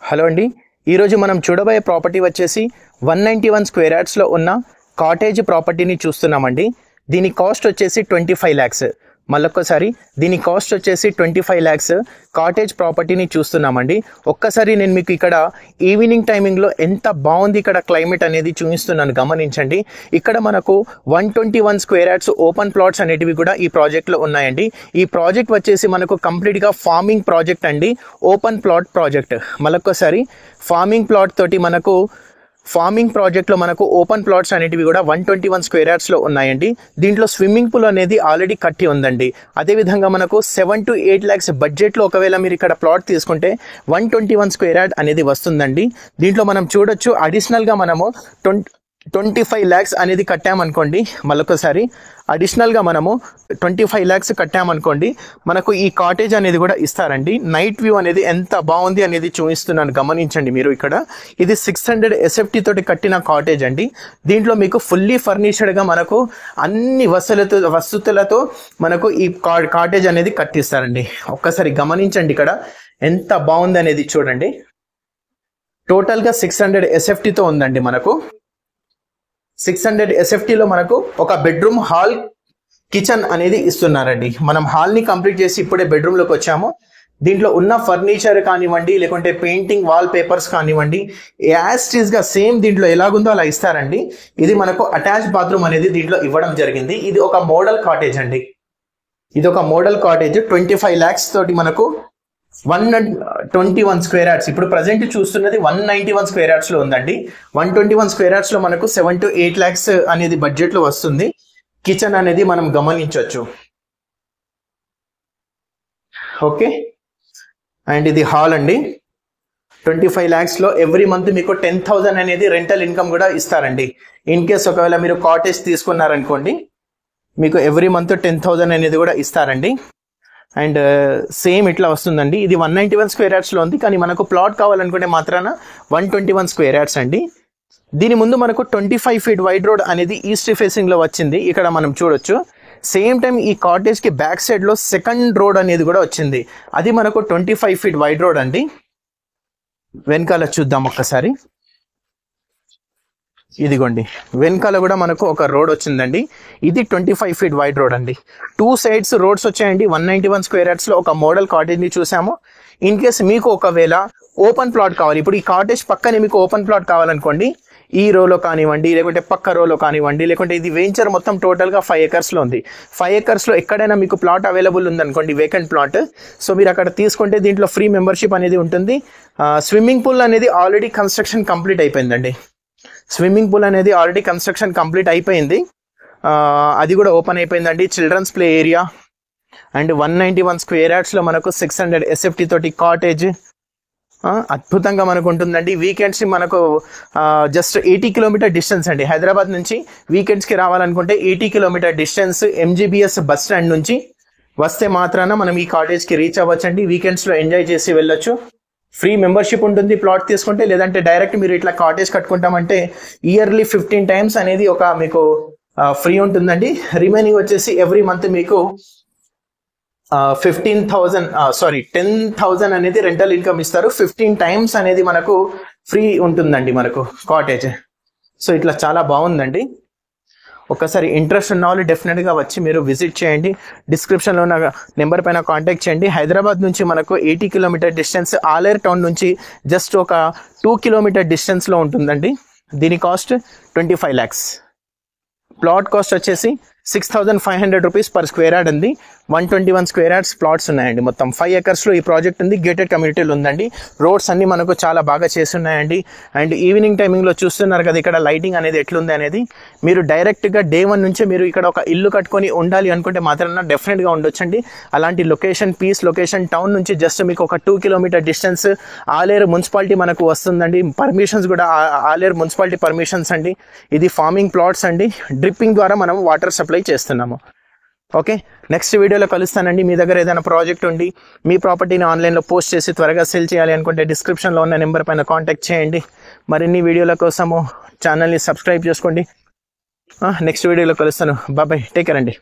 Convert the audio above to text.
Hello అండి, ఈరోజు మనం చూడబోయే ప్రాపర్టీ వచ్చేసి 191 స్క్వేర్ యార్డ్స్లో ఉన్న కాటేజ్ ప్రాపర్టీని చూస్తున్నామండి. దీని కాస్ట్ వచ్చేసి 25 ల్యాక్స్. మళ్ళొక్కసారి దీని కాస్ట్ వచ్చేసి 25 ల్యాక్స్ కాటేజ్ ప్రాపర్టీని చూస్తున్నామండి. ఒక్కసారి నేను మీకు ఇక్కడ ఈవినింగ్ టైమింగ్లో ఎంత బాగుంది ఇక్కడ క్లైమేట్ అనేది చూపిస్తున్నాను, గమనించండి. ఇక్కడ మనకు 121 స్క్వేర్ యార్డ్స్ ఓపెన్ ప్లాట్స్ అనేటివి కూడా ఈ ప్రాజెక్ట్లో ఉన్నాయండి. ఈ ప్రాజెక్ట్ వచ్చేసి మనకు కంప్లీట్గా ఫార్మింగ్ ప్రాజెక్ట్ అండి, ఓపెన్ ప్లాట్ ప్రాజెక్ట్. మళ్ళొక్కసారి ఫార్మింగ్ ప్లాట్ తోటి మనకు ఫార్మింగ్ ప్రాజెక్ట్లో మనకు ఓపెన్ ప్లాట్స్ అనేటివి కూడా 121 స్క్వేర్ యార్డ్స్లో ఉన్నాయండి. దీంట్లో స్విమ్మింగ్ పూల్ అనేది ఆల్రెడీ కట్టి ఉందండి. అదేవిధంగా మనకు 7 to 8 ల్యాక్స్ బడ్జెట్లో ఒకవేళ మీరు ఇక్కడ ప్లాట్ తీసుకుంటే 121 స్క్వేర్ యార్డ్ అనేది వస్తుందండి. దీంట్లో మనం చూడొచ్చు, అడిషనల్గా మనము 25 ల్యాక్స్ అనేది కట్టామనుకోండి. మళ్ళొకసారి అడిషనల్గా మనము 25 ల్యాక్స్ కట్టామనుకోండి, మనకు ఈ కాటేజ్ అనేది కూడా ఇస్తారండి. నైట్ వ్యూ అనేది ఎంత బాగుంది అనేది చూపిస్తున్నాను, గమనించండి మీరు. ఇక్కడ ఇది 600 SFT తోటి కట్టిన కాటేజ్ అండి. దీంట్లో మీకు ఫుల్లీ ఫర్నిష్డ్గా మనకు అన్ని వసతులతో మనకు ఈ కాటేజ్ అనేది కట్టిస్తారండి. ఒక్కసారి గమనించండి, ఇక్కడ ఎంత బాగుంది అనేది చూడండి. టోటల్గా 600 SFTతో ఉందండి. మనకు 600 SFTలో మనకు ఒక బెడ్రూమ్, హాల్, కిచెన్ అనేది ఇస్తున్నారండి. మనం హాల్ని కంప్లీట్ చేసి ఇప్పుడే బెడ్రూమ్లోకి వచ్చాము. దీంట్లో ఉన్న ఫర్నిచర్ కానివ్వండి, లేకుంటే పెయింటింగ్, వాల్ పేపర్స్ కానివ్వండి, యాజ్ టీజ్గా సేమ్ దీంట్లో ఎలాగుందో అలా ఇస్తారండి. ఇది మనకు అటాచ్ బాత్రూమ్ అనేది దీంట్లో ఇవ్వడం జరిగింది. ఇది ఒక మోడల్ కాటేజ్ అండి. ఇది ఒక మోడల్ కాటేజ్ 25 ల్యాక్స్ తోటి మనకు 121 స్క్వేర్ యార్డ్స్. ఇప్పుడు ప్రజెంట్ చూస్తున్నది 191 స్క్వేర్ యార్డ్స్ లో ఉందండి. 121 స్క్వేర్ యార్డ్స్ లో మనకు 7 to 8 ల్యాక్స్ అనేది బడ్జెట్ లో వస్తుంది. కిచెన్ అనేది మనం గమనించవచ్చు. ఓకే, అండ్ ఇది హాల్ అండి. 25 ల్యాక్స్ లో ఎవ్రీ మంత్ మీకు 10,000 అనేది రెంటల్ ఇన్కమ్ కూడా ఇస్తారండి. ఇన్ కేస్ ఒకవేళ మీరు కాటేజ్ తీసుకున్నారనుకోండి, మీకు ఎవ్రీ మంత్ 10,000 అనేది కూడా ఇస్తారండి. అండ్ సేమ్ ఇట్లా వస్తుందండి. ఇది 191 స్క్వేర్ యార్డ్స్లో ఉంది, కానీ మనకు ప్లాట్ కావాలనుకుంటే మాత్రాన 121 స్క్వేర్ యార్డ్స్ అండి. దీని ముందు మనకు 25 feet వైడ్ రోడ్ అనేది ఈస్ట్ ఫేసింగ్లో వచ్చింది, ఇక్కడ మనం చూడొచ్చు. సేమ్ టైం ఈ కాటేజ్కి బ్యాక్ సైడ్లో సెకండ్ రోడ్ అనేది కూడా వచ్చింది. అది మనకు 25 feet వైడ్ రోడ్ అండి. వెనకాల చూద్దాం ఒక్కసారి. ఇదిగోండి, వెనకాల కూడా మనకు ఒక రోడ్ వచ్చిందండి. ఇది 25 feet వైడ్ రోడ్ అండి. 2 sides రోడ్స్ వచ్చాయండి. 191 స్క్వేర్ యార్డ్స్ లో ఒక మోడల్ కాటేజ్ ని చూసాము. ఇన్ కేస్ మీకు ఒకవేళ ఓపెన్ ప్లాట్ కావాలి, ఇప్పుడు ఈ కాటేజ్ పక్కనే మీకు ఓపెన్ ప్లాట్ కావాలనుకోండి, ఈ రోలో కానివ్వండి, లేకుంటే పక్క రోలో కానివ్వండి, లేకుంటే ఇది వెంచర్ మొత్తం టోటల్గా 5 acres లో ఉంది. 5 acres లో ఎక్కడైనా మీకు ప్లాట్ అవైలబుల్ ఉందనుకోండి, వేకెంట్ ప్లాట్, సో మీరు అక్కడ తీసుకుంటే దీంట్లో ఫ్రీ మెంబర్షిప్ అనేది ఉంటుంది. స్విమ్మింగ్ పూల్ అనేది ఆల్రెడీ కన్స్ట్రక్షన్ కంప్లీట్ అయిపోయిందండి. స్విమ్మింగ్ పూల్ అనేది ఆల్రెడీ కన్స్ట్రక్షన్ కంప్లీట్ అయిపోయింది, అది కూడా ఓపెన్ అయిపోయిందండి. Children's play area and 191 square యార్డ్స్లో మనకు 600 SFT తోటి కాటేజ్ అద్భుతంగా మనకు ఉంటుందండి. వీకెండ్స్ మనకు జస్ట్ 80 kilometer డిస్టెన్స్ అండి. హైదరాబాద్ నుంచి వీకెండ్స్కి రావాలనుకుంటే 80 kilometer distance MGBS bus stand నుంచి వస్తే మాత్రాన మనం ఈ కాటేజ్కి రీచ్ అవ్వచ్చండి. వీకెండ్స్లో ఎంజాయ్ చేసి వెళ్ళొచ్చు. ఫ్రీ మెంబర్షిప్ ఉంటుంది ప్లాట్ తీసుకుంటే, లేదంటే డైరెక్ట్ మీరు ఇట్లా కాటేజ్ కట్టుకుంటామంటే ఇయర్లీ 15 times అనేది ఒక మీకు ఫ్రీ ఉంటుందండి. రిమైనింగ్ వచ్చేసి ఎవ్రీ మంత్ మీకు 10,000 అనేది రెంటల్ ఇన్కమ్ ఇస్తారు. 15 times అనేది మనకు ఫ్రీ ఉంటుందండి మనకు కాటేజ్. సో ఇట్లా చాలా బాగుందండి. ఒకసారి ఇంట్రెస్ట్ ఉన్న వాళ్ళు డెఫినెట్గా వచ్చి మీరు విజిట్ చేయండి. డిస్క్రిప్షన్లో ఉన్న నెంబర్ పైన కాంటాక్ట్ చేయండి. హైదరాబాద్ నుంచి మనకు 80 kilometer డిస్టెన్స్, ఆలేరు టౌన్ నుంచి జస్ట్ ఒక 2 kilometer డిస్టెన్స్లో ఉంటుందండి. దీని కాస్ట్ 25 lakhs. ప్లాట్ కాస్ట్ వచ్చేసి 6,500 rupees per square yard ఉంది. 121 స్క్వేర్ యార్డ్స్ ప్లాట్స్ ఉన్నాయండి. మొత్తం 5 acres లో ఈ ప్రాజెక్ట్ ఉంది. గేటెడ్ కమ్యూనిటీలు ఉందండి. రోడ్స్ అన్ని మనకు చాలా బాగా చేస్తున్నాయండి. అండ్ ఈవినింగ్ టైమింగ్లో చూస్తున్నారు కదా ఇక్కడ లైటింగ్ అనేది ఎట్లుంది అనేది. మీరు డైరెక్ట్గా డే 1 నుంచే మీరు ఇక్కడ ఒక ఇల్లు కట్టుకొని ఉండాలి అనుకుంటే మాత్రం డెఫినెట్గా ఉండొచ్చండి. అలాంటి లొకేషన్, పీస్ లొకేషన్, టౌన్ నుంచి జస్ట్ మీకు ఒక 2 kilometer డిస్టెన్స్. ఆలేరు మున్సిపాలిటీ మనకు వస్తుందండి. పర్మిషన్స్ కూడా ఆలేరు మున్సిపాలిటీ పర్మిషన్స్ అండి. ఇది ఫార్మింగ్ ప్లాట్స్ అండి. డ్రిప్పింగ్ ద్వారా మనం వాటర్ సప్లై చేస్తున్నాము. ఓకే, నెక్స్ట్ వీడియోలో కలుస్తానండి. మీ దగ్గర ఏదైనా ప్రాజెక్ట్ ఉండి మీ ప్రాపర్టీని ఆన్లైన్లో పోస్ట్ చేసి త్వరగా సేల్ చేయాలి అనుకుంటే డిస్క్రిప్షన్లో ఉన్న నెంబర్ పైన కాంటాక్ట్ చేయండి. మరిన్ని వీడియోల కోసము ఛానల్ని సబ్స్క్రైబ్ చేసుకోండి. నెక్స్ట్ వీడియోలో కలుస్తాను. బాయ్, టేక్ కేర్ అండి.